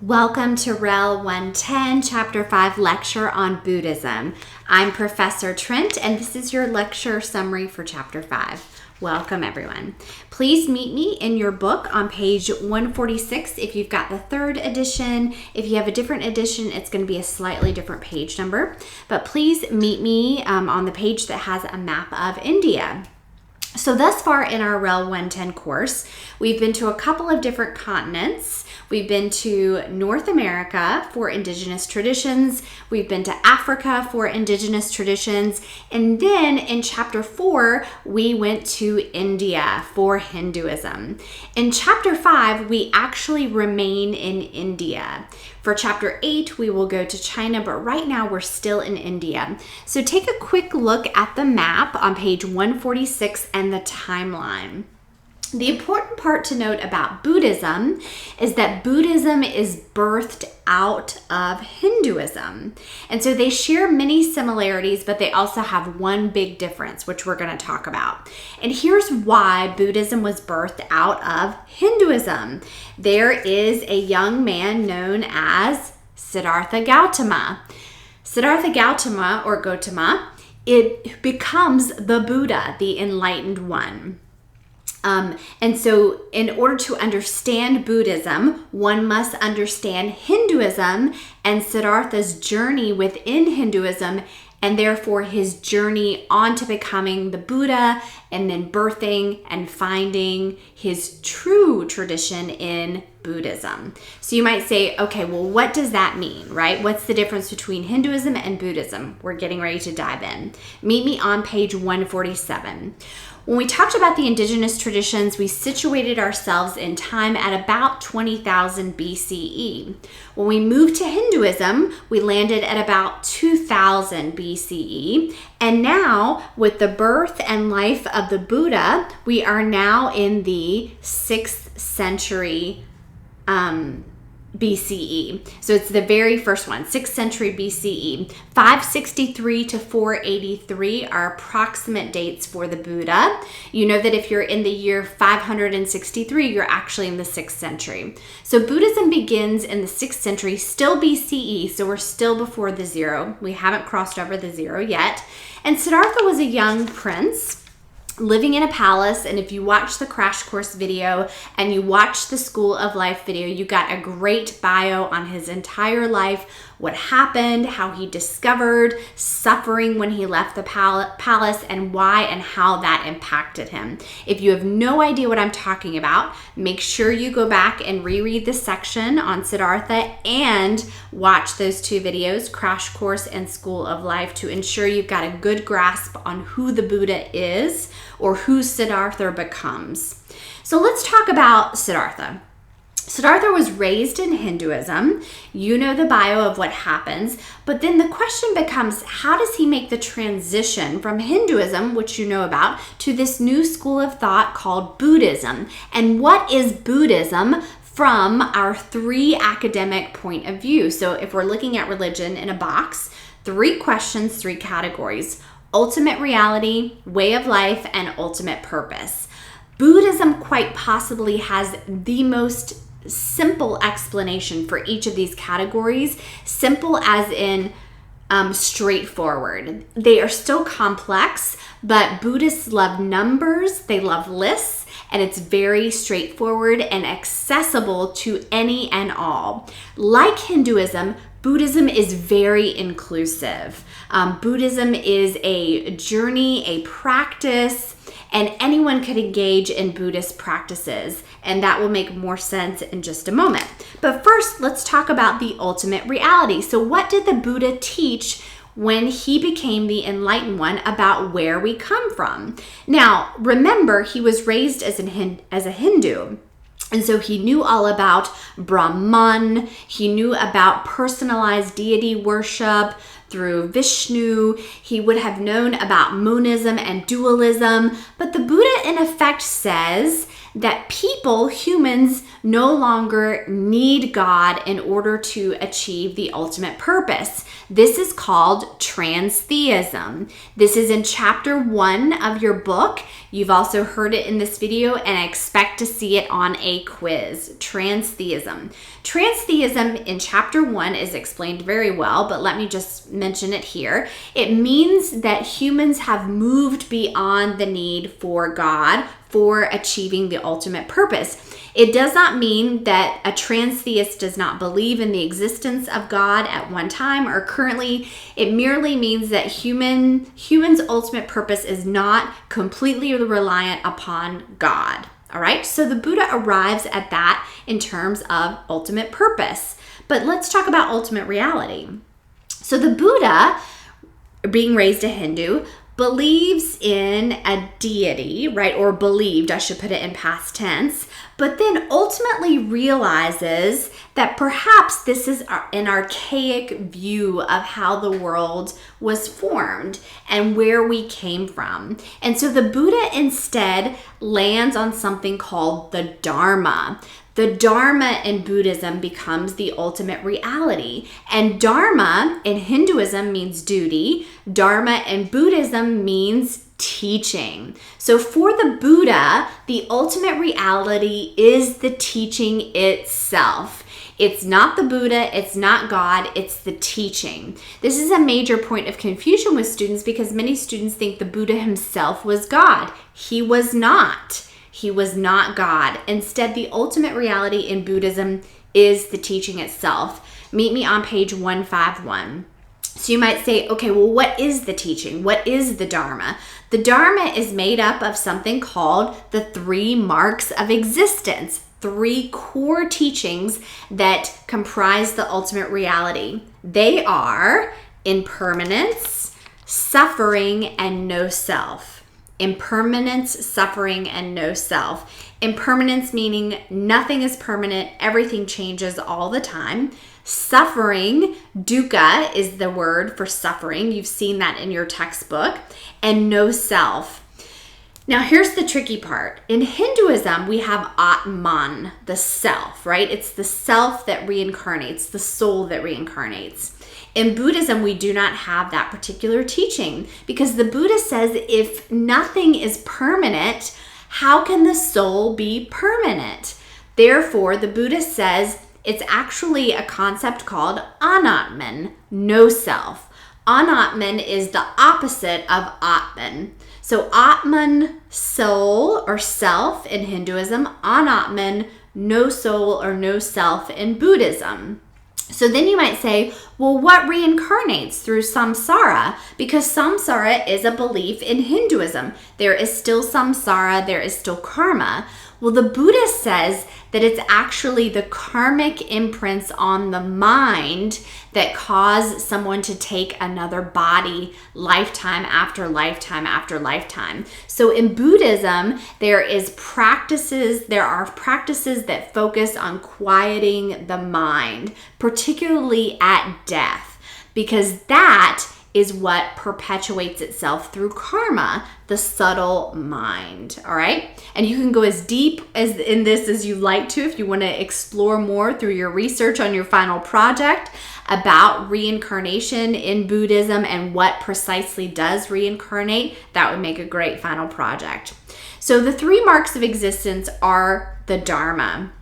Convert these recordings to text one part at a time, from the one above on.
Welcome to REL 110, Chapter 5 lecture on Buddhism. I'm Professor Trent, and this is your lecture summary for Chapter 5. Welcome, everyone. Please meet me in your book on page 146 if you've got the third edition. If you have a different edition, it's going to be a slightly different page number. But please meet me on the page that has a map of India. So thus far in our REL 110 course, we've been to a couple of different continents. We've been to North America for indigenous traditions. We've been to Africa for indigenous traditions. And then in chapter 4, we went to India for Hinduism. In chapter 5, we actually remain in India. For chapter 8, we will go to China, but right now we're still in India. So take a quick look at the map on page 146 and the timeline. The important part to note about Buddhism is that Buddhism is birthed out of Hinduism. And so they share many similarities, but they also have one big difference, which we're going to talk about. And here's why Buddhism was birthed out of Hinduism. There is a young man known as Siddhartha Gautama. Siddhartha Gautama, or Gautama, it becomes the Buddha, the enlightened one. And so in order to understand Buddhism, one must understand Hinduism and Siddhartha's journey within Hinduism, and therefore his journey on to becoming the Buddha and then birthing and finding his true tradition in Buddhism. So you might say, okay, well, what does that mean, right? What's the difference between Hinduism and Buddhism? We're getting ready to dive in. Meet me on page 147. When we talked about the indigenous traditions, we situated ourselves in time at about 20,000 BCE. When we moved to Hinduism, we landed at about 2000 BCE. And now, with the birth and life of the Buddha, we are now in the 6th century BCE. So it's the very first one, 6th century BCE. 563 to 483 are approximate dates for the Buddha. You know that if you're in the year 563, you're actually in the 6th century. So Buddhism begins in the 6th century, still BCE, so we're still before the zero. We haven't crossed over the zero yet. And Siddhartha was a young prince living in a palace, and if you watch the crash course video and you watch the School of Life video, you got a great bio on his entire life, what happened, how he discovered suffering when he left the palace, and why and how that impacted him. If you have no idea what I'm talking about, make sure you go back and reread the section on Siddhartha and watch those two videos, Crash Course and School of Life, to ensure you've got a good grasp on who the Buddha is or who Siddhartha becomes. So let's talk about Siddhartha. Siddhartha was raised in Hinduism. You know the bio of what happens, but then the question becomes, how does he make the transition from Hinduism, which you know about, to this new school of thought called Buddhism? And what is Buddhism from our three academic point of view? So if we're looking at religion in a box, 3 questions, 3 categories: ultimate reality, way of life, and ultimate purpose. Buddhism quite possibly has the most simple explanation for each of these categories. Simple as in straightforward. They are still complex, but Buddhists love numbers, they love lists, and it's very straightforward and accessible to any and all. Like Hinduism, Buddhism is very inclusive. Buddhism is a journey, a practice, and anyone could engage in Buddhist practices, and that will make more sense in just a moment. But first, let's talk about the ultimate reality. So what did the Buddha teach when he became the enlightened one about where we come from? Now, remember, he was raised as a Hindu. And so he knew all about Brahman, he knew about personalized deity worship, through Vishnu. He would have known about monism and dualism. But the Buddha, in effect, says that people, humans, no longer need God in order to achieve the ultimate purpose. This is called transtheism. This is in chapter 1 of your book. You've also heard it in this video, and I expect to see it on a quiz. Transtheism. Transtheism in chapter 1 is explained very well, but let me just mention it here. It means that humans have moved beyond the need for God for achieving the ultimate purpose. It does not mean that a transtheist does not believe in the existence of God at one time or currently. It merely means that humans' ultimate purpose is not completely reliant upon God. All right, so the Buddha arrives at that in terms of ultimate purpose. But let's talk about ultimate reality. So the Buddha, being raised a Hindu, believes in a deity, right? Or believed, I should put it in past tense, but then ultimately realizes that perhaps this is an archaic view of how the world was formed and where we came from. And so the Buddha instead lands on something called the Dharma. The Dharma in Buddhism becomes the ultimate reality. And Dharma in Hinduism means duty. Dharma in Buddhism means teaching. So for the Buddha, the ultimate reality is the teaching itself. It's not the Buddha, it's not God, it's the teaching. This is a major point of confusion with students because many students think the Buddha himself was God. He was not. He was not God. Instead, the ultimate reality in Buddhism is the teaching itself. Meet me on page 151. So you might say, okay, well, what is the teaching? What is the Dharma? The Dharma is made up of something called the 3 marks of existence, 3 core teachings that comprise the ultimate reality. They are impermanence, suffering, and no self. Impermanence, suffering, and no self. Impermanence meaning nothing is permanent, everything changes all the time. Suffering, dukkha is the word for suffering. You've seen that in your textbook. And no self. Now here's the tricky part. In Hinduism, we have Atman, the self, right? It's the self that reincarnates, the soul that reincarnates. In Buddhism, we do not have that particular teaching because the Buddha says if nothing is permanent, how can the soul be permanent? Therefore, the Buddha says it's actually a concept called anatman, no self. Anatman is the opposite of Atman. So Atman, soul or self in Hinduism, Anatman, no soul or no self in Buddhism. So then you might say, well, what reincarnates through samsara? Because samsara is a belief in Hinduism. There is still samsara, there is still karma. Well, the Buddha says that it's actually the karmic imprints on the mind that cause someone to take another body lifetime after lifetime after lifetime. So in Buddhism, there are practices that focus on quieting the mind, particularly at death, because that is what perpetuates itself through karma, the subtle mind, all right? And you can go as deep as in this as you like to if you want to explore more through your research on your final project about reincarnation in Buddhism and what precisely does reincarnate. That would make a great final project. So the 3 marks of existence are the Dharma.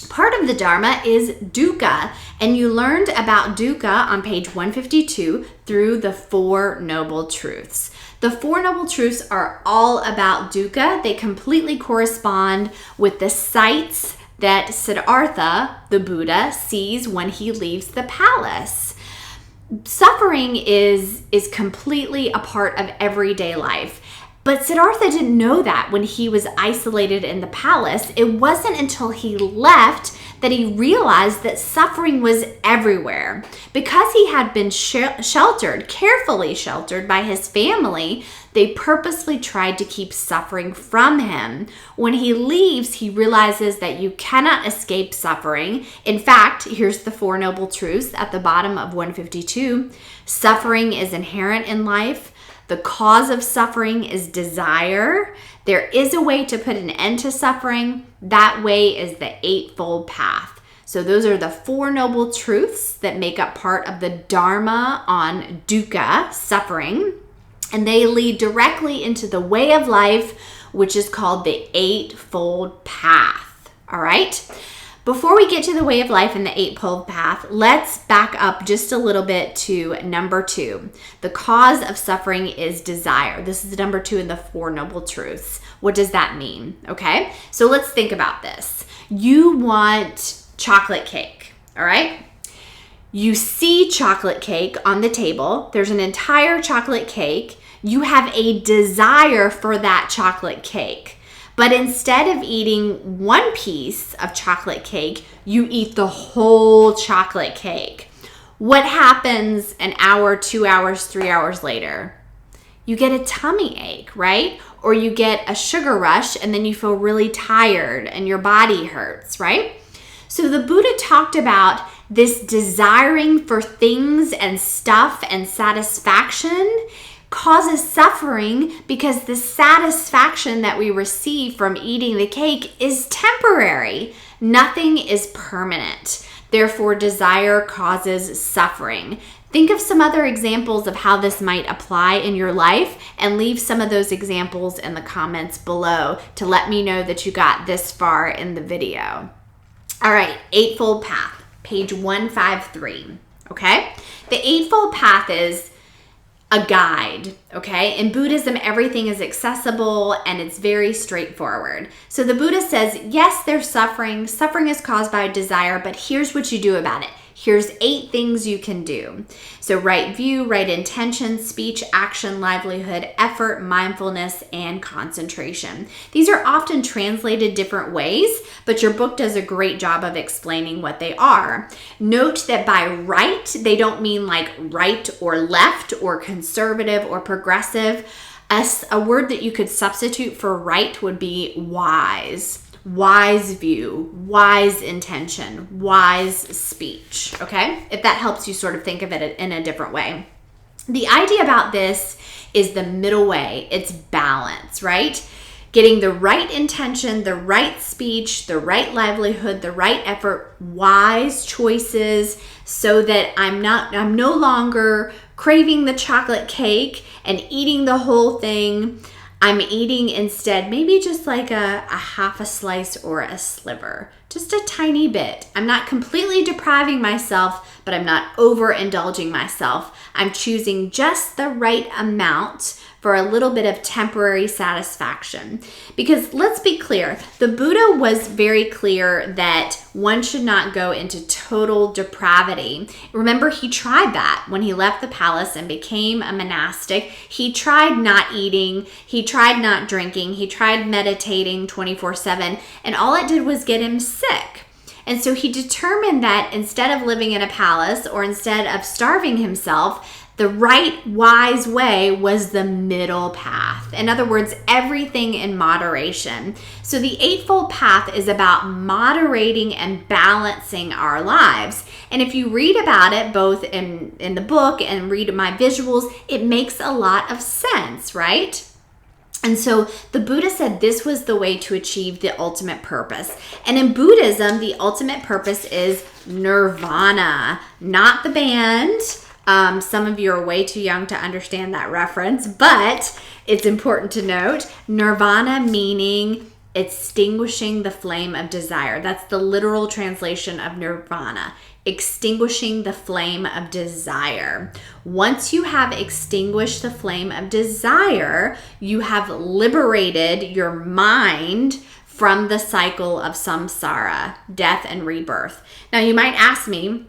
Part of the Dharma is dukkha, and you learned about dukkha on page 152 through the 4 Noble Truths. The 4 Noble Truths are all about dukkha. They completely correspond with the sights that Siddhartha, the Buddha, sees when he leaves the palace. Suffering is completely a part of everyday life. But Siddhartha didn't know that when he was isolated in the palace. It wasn't until he left that he realized that suffering was everywhere. Because he had been carefully sheltered by his family, they purposely tried to keep suffering from him. When he leaves, he realizes that you cannot escape suffering. In fact, here's the Four Noble Truths at the bottom of 152. Suffering is inherent in life. The cause of suffering is desire. There is a way to put an end to suffering. That way is the Eightfold Path. So those are the Four Noble Truths that make up part of the Dharma on dukkha, suffering. And they lead directly into the way of life, which is called the Eightfold Path. All right? Before we get to the way of life and the Eightfold Path, let's back up just a little bit to number 2. The cause of suffering is desire. This is number 2 in the Four Noble Truths. What does that mean? Okay, so let's think about this. You want chocolate cake, all right? You see chocolate cake on the table. There's an entire chocolate cake. You have a desire for that chocolate cake. But instead of eating one piece of chocolate cake, you eat the whole chocolate cake. What happens an hour, 2 hours, 3 hours later? You get a tummy ache, right? Or you get a sugar rush and then you feel really tired and your body hurts, right? So the Buddha talked about this desiring for things and stuff and satisfaction causes suffering because the satisfaction that we receive from eating the cake is temporary. Nothing is permanent. Therefore, desire causes suffering. Think of some other examples of how this might apply in your life and leave some of those examples in the comments below to let me know that you got this far in the video. All right, Eightfold Path, page 153, okay? The Eightfold Path is a guide, okay? In Buddhism, everything is accessible and it's very straightforward. So the Buddha says, yes, there's suffering. Suffering is caused by desire, but here's what you do about it. Here's 8 things you can do. So right view, right intention, speech, action, livelihood, effort, mindfulness, and concentration. These are often translated different ways, but your book does a great job of explaining what they are. Note that by right, they don't mean like right or left or conservative or progressive. A word that you could substitute for right would be wise. Wise view, wise intention, wise speech, okay? If that helps you sort of think of it in a different way. The idea about this is the middle way. It's balance, right? Getting the right intention, the right speech, the right livelihood, the right effort, wise choices so that I'm no longer craving the chocolate cake and eating the whole thing. I'm eating instead maybe just like a half a slice or a sliver, just a tiny bit. I'm not completely depriving myself, but I'm not overindulging myself. I'm choosing just the right amount for a little bit of temporary satisfaction. Because let's be clear, the Buddha was very clear that one should not go into total depravity. Remember, he tried that when he left the palace and became a monastic. He tried not eating, he tried not drinking, he tried meditating 24/7, and all it did was get him sick. And so he determined that instead of living in a palace or instead of starving himself, the right, wise way was the middle path. In other words, everything in moderation. So the Eightfold Path is about moderating and balancing our lives. And if you read about it, both in the book and read my visuals, it makes a lot of sense, right? And so the Buddha said this was the way to achieve the ultimate purpose. And in Buddhism, the ultimate purpose is nirvana, not the band. Some of you are way too young to understand that reference, but it's important to note nirvana meaning extinguishing the flame of desire. That's the literal translation of nirvana, extinguishing the flame of desire. Once you have extinguished the flame of desire, you have liberated your mind from the cycle of samsara, death and rebirth. Now you might ask me,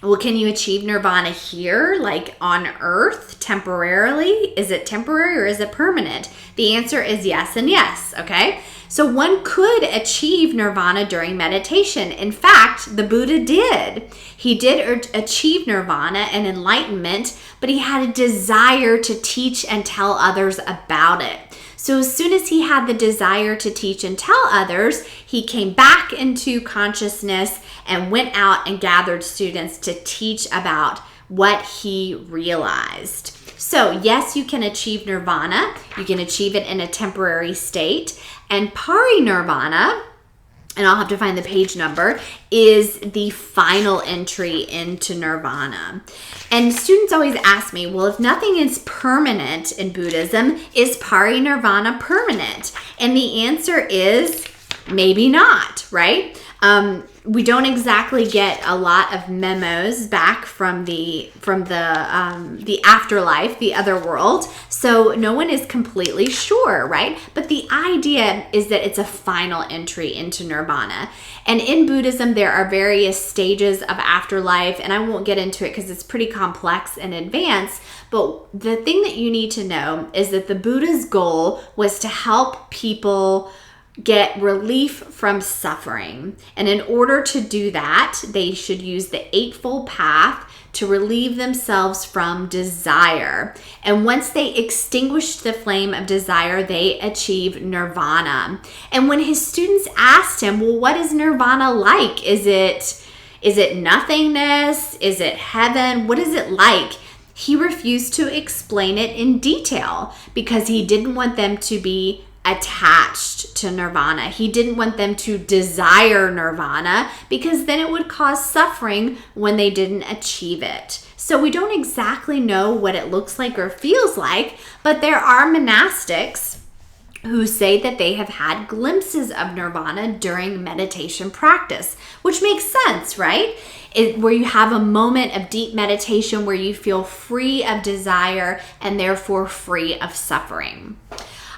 Well, can you achieve nirvana here, like on earth, temporarily? Is it temporary or is it permanent? The answer is yes and yes, okay? So one could achieve nirvana during meditation. In fact, the Buddha did. He did achieve nirvana and enlightenment, but he had a desire to teach and tell others about it. So as soon as he had the desire to teach and tell others, he came back into consciousness and went out and gathered students to teach about what he realized. So yes, you can achieve nirvana. You can achieve it in a temporary state. And parinirvana, and I'll have to find the page number, is the final entry into nirvana. And students always ask me, well, if nothing is permanent in Buddhism, is parinirvana permanent? And the answer is maybe not, right? We don't exactly get a lot of memos back from the afterlife, the other world. So no one is completely sure, right? But the idea is that it's a final entry into nirvana. And in Buddhism, there are various stages of afterlife, and I won't get into it because it's pretty complex and advanced. But the thing that you need to know is that the Buddha's goal was to help people get relief from suffering. And in order to do that, they should use the Eightfold Path to relieve themselves from desire. And once they extinguished the flame of desire, they achieve nirvana. And when his students asked him, well, what is nirvana like? Is it nothingness? Is it heaven? What is it like? He refused to explain it in detail because he didn't want them to be attached to nirvana. He didn't want them to desire nirvana because then it would cause suffering when they didn't achieve it. So we don't exactly know what it looks like or feels like, but there are monastics who say that they have had glimpses of nirvana during meditation practice, which makes sense, right? Where you have a moment of deep meditation where you feel free of desire and therefore free of suffering.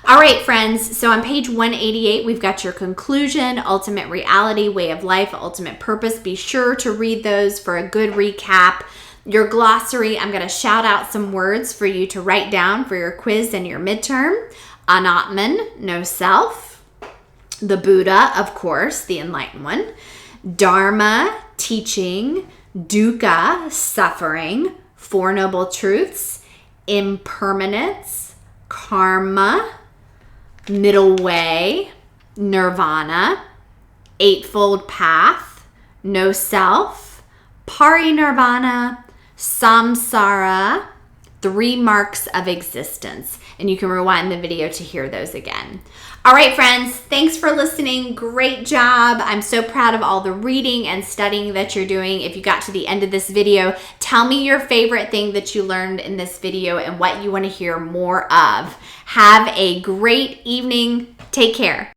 All right, friends, so on page 188, we've got your conclusion, ultimate reality, way of life, ultimate purpose. Be sure to read those for a good recap. Your glossary, I'm going to shout out some words for you to write down for your quiz and your midterm. Anatman, no self. The Buddha, of course, the enlightened one. Dharma, teaching. Dukkha, suffering. Four Noble Truths. Impermanence. Karma. Middle way, nirvana, Eightfold Path, no self, parinirvana, samsara, 3 marks of existence. And you can rewind the video to hear those again. All right, friends, thanks for listening. Great job. I'm so proud of all the reading and studying that you're doing. If you got to the end of this video, tell me your favorite thing that you learned in this video and what you want to hear more of. Have a great evening. Take care.